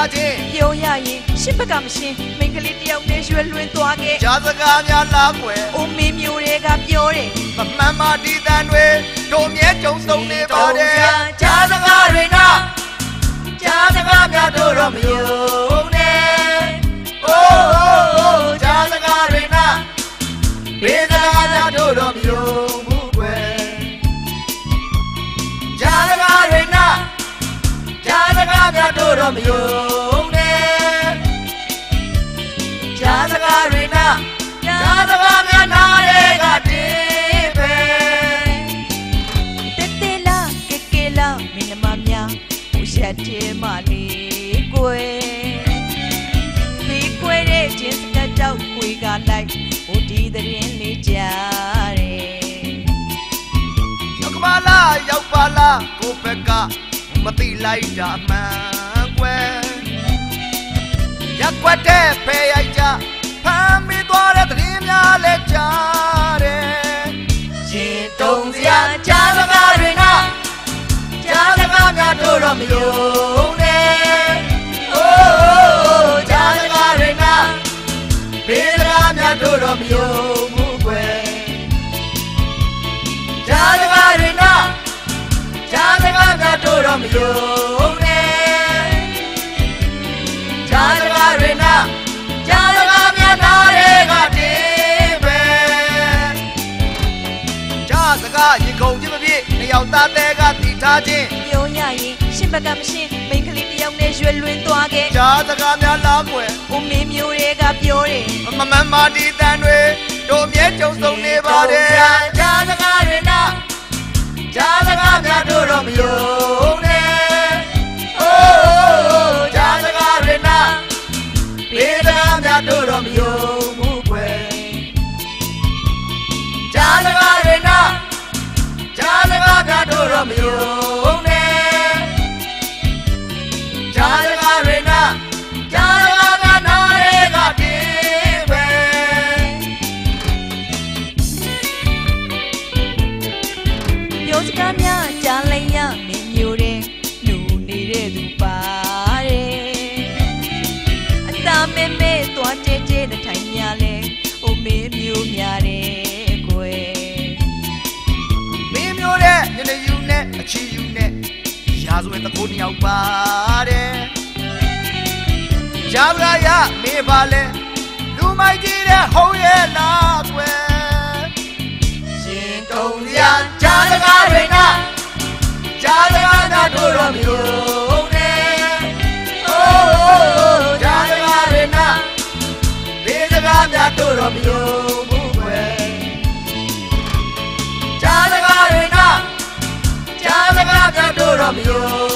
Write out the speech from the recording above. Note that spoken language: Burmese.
ထားခြင်းပြောရရင်ရှစ်ဘက်ကမရှင်းမိန်းကလေးတယောက်နဲ့ရွှေလွှင့်သွားခဲ့ကြားစကားများလားကွယ်အိုမင်းမျိုးတွေကပြောတယ်မမှန်ပါဒီတန်တွေတို့မြဲကြုံဆုံနေပါတယ်ကြားစကားတွေနာကြားစကားများတို့တော့မယုံနဲ့အိုးကြားစကားတွေနာဘေးစကားများတို့တော့မယုံဘူးကွယ်ကြားစကားတွေနာကြားစကားများတို့တော့မယုံနဲ့ကြားစကားတွေနာကြားစကားများနားတွေကတင်းပဲတေတေလာကေကေလာမင်းမများဟိုရှက်တယ်မလေးကွယ်ဒီကွယ်တဲ့ချင်းစကတောက်ကွေကလိုက်ဟိုဒီတဲ့ရင်လေးကြားတယ်ရောက်ပါလားရောက်ပါလားကိုဘက်ကမသိလိုက်တာမှန်ကွယ်ရက်ွက်တဲ့ဖေးရိုက်ကြဖမ်းပြီးသွားတဲ့သတင်းများလဲကြားတယ်ရှင်တုံစရာကြားစကားတွေနာကြားစကားများတို့တော့မယုံနဲ့အိုးကြားစကားတွေနာဘေးစကားများတို့တော့မယုံဘူးကွယ်ကြားစကားတွေနာကြားစကားများတို့တော့မယုံနဲ့ကြားစကားတွေနာကြားစကားများနားတွေကတင်းပဲကြားစကားရင်ကုန်ခြင်းမဖြစ်နှစ်ယောက်သားတဲ့ကတည်ထားခြင်းပြောရရင်ရှစ်ဘက်ကမရှင်းမိန်းကလေးတယောက်နဲ့ရွှေလွှင့်သွားခဲ့ကြားစကားများလားကွယ်အိုမင်းမျိုးတွေကပြောတယ်မမှန်ပါဒီတန်တွေတို့မြဲကြုံဆုံနေပါတယ်ကြားစကားတွေနာကြားစကားများတို့တော့မယုံနဲ့အိုးကြားစကားတွေနာဘေးစကားများတို့တော့မယုံဘူးကွယ်ကြားစကားတွေနာကြားစကားများတို့တော့မယုံနဲ့ကြားစကားတွေနာကြားစကားများနားတွေကတင်းပဲပြောစကားများကြားလိုက်ရမင်းမျိုးတဲ့လူနေတဲ့သူပါတယ်အသာမဲမဲသွားတဲတဲတဲ့ထိုင်များလဲအိုမင်းမျိုးများတယ်ကွယ်မင်းမျိုးတဲ့ညနေယူနဲ့အချီယူနဲ့ရာဇဝင်တကိုးနှစ်ယောက်ပါတယ်ကြားစကားရမေးပါလဲလူမိုက်ကြီးတဲ့ဟုတ်ရဲ့လားကွယ်ရှင်တုံစရာကြားစကားတွေနာကြားစကားများတို့တော့မယုံနဲ့အိုးကြားစကားတွေနာဘေးစကားများတို့တော့မယုံဘူးကွယ်ကြားစကားတွေနာကြားစကားများတို့တော့မယုံ